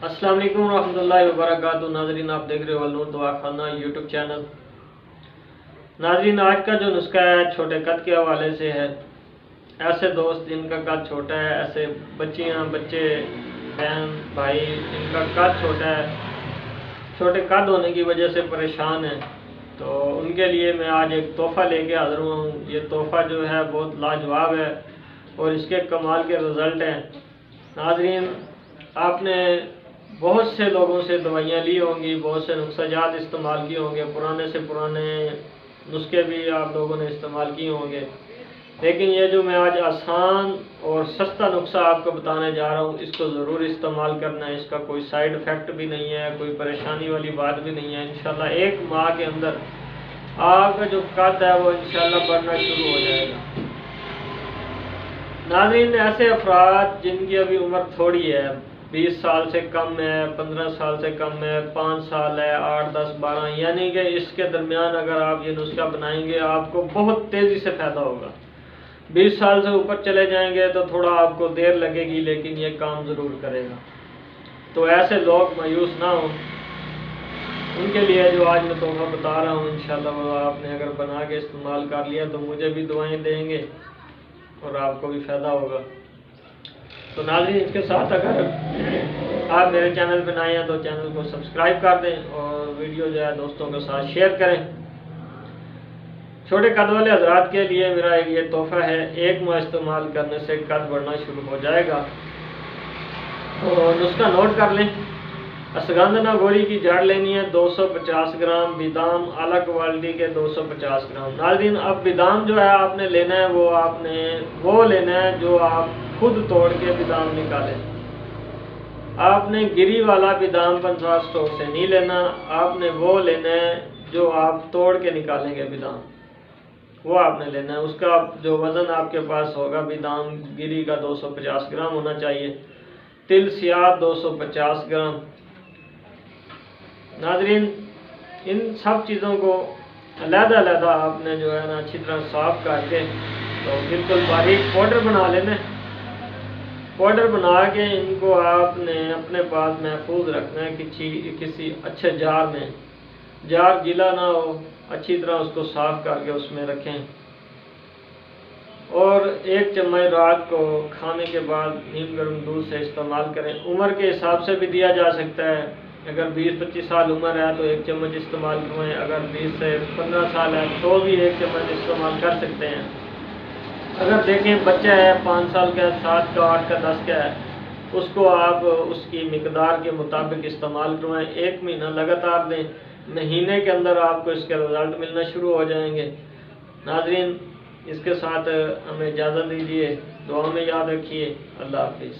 अस्सलाम वालेकुम रहमतुल्लाहि व बरकातहू। नाजरीन, आप देख रहे हो अल नूर दवाखाना यूट्यूब चैनल। नाजरीन, आज का जो नुस्खा है छोटे कद के हवाले से है। ऐसे दोस्त जिनका कद छोटा है, ऐसे बच्चियां, बच्चे, बहन, भाई जिनका कद छोटा है, छोटे कद होने की वजह से परेशान है, तो उनके लिए मैं आज एक तोहफ़ा लेके हाज़िर हुआ हूँ। ये तोहफ़ा जो है बहुत लाजवाब है और इसके कमाल के रिज़ल्ट हैं। नाजरीन, आपने बहुत से लोगों से दवाइयाँ ली होंगी, बहुत से नुस्ख़ाजात इस्तेमाल किए होंगे, पुराने से पुराने नुस्खे भी आप लोगों ने इस्तेमाल किए होंगे, लेकिन ये जो मैं आज आसान और सस्ता नुस्खा आपको बताने जा रहा हूँ, इसको ज़रूर इस्तेमाल करना है। इसका कोई साइड इफ़ेक्ट भी नहीं है, कोई परेशानी वाली बात भी नहीं है। इंशाल्लाह 1 माह के अंदर आपका जो कद है वो इंशाल्लाह बढ़ना शुरू हो जाएगा। नाज़रीन, ऐसे अफराद जिनकी अभी उम्र थोड़ी है, 20 साल से कम है, 15 साल से कम है, 5 साल है, 8, 10, 12, यानी कि इसके दरमियान अगर आप ये नुस्खा बनाएंगे आपको बहुत तेज़ी से फ़ायदा होगा। 20 साल से ऊपर चले जाएंगे तो थोड़ा आपको देर लगेगी, लेकिन ये काम ज़रूर करेगा। तो ऐसे लोग मायूस ना हों, उनके लिए जो आज मैं तोहफ़ा बता रहा हूँ, इंशाल्लाह वो आपने अगर बना के इस्तेमाल कर लिया तो मुझे भी दुआएं देंगे और आपको भी फ़ायदा होगा। तो नाज़रीन, इसके साथ अगर आप मेरे चैनल पर नए हैं तो चैनल को सब्सक्राइब कर दें और वीडियो जो है दोस्तों के साथ शेयर करें। छोटे कद वाले हजरात के लिए मेरा ये तोहफ़ा है, 1 माह इस्तेमाल करने से कद बढ़ना शुरू हो जाएगा। तो नुस्खा नोट कर लें। अश्वगंधा गोरी की जड़ लेनी है 250 ग्राम, बादाम आला क्वालिटी के 250 ग्राम। नाज़रीन, अब बादाम जो है आपने लेना है वो लेना है जो आप खुद तोड़ के बादाम निकालें। आपने गिरी वाला बादाम पंसार स्टोर से नहीं लेना, आपने वो लेना है जो आप तोड़ के निकालेंगे बादाम, वो आपने लेना है। उसका जो वज़न आपके पास होगा बादाम गिरी का 250 ग्राम होना चाहिए। तिल सियाह 250 ग्राम। नाजरीन, इन सब चीज़ों को अलग-अलग आपने जो है ना अच्छी तरह साफ़ करके तो बिल्कुल बारीक पाउडर बना लेना है। पाउडर बना के इनको आपने अपने पास महफूज रखना है किसी अच्छे जार में। जार गीला ना हो, अच्छी तरह उसको साफ़ करके उसमें रखें और 1 चम्मच रात को खाने के बाद नीम गर्म दूध से इस्तेमाल करें। उम्र के हिसाब से भी दिया जा सकता है। अगर 20-25 साल उम्र है तो 1 चम्मच इस्तेमाल करें। अगर 20 से 15 साल है तो भी 1 चम्मच इस्तेमाल कर सकते हैं। अगर देखें बच्चा है 5 साल का, 7 का, 8 का, 10 का है, उसको आप उसकी मिकदार के मुताबिक इस्तेमाल करवाएं। 1 महीना लगातार दें, महीने के अंदर आपको इसके रिज़ल्ट मिलना शुरू हो जाएंगे। नाज़रीन, इसके साथ हमें इजाज़त दीजिए, दुआ में याद रखिए। अल्लाह हाफिज़।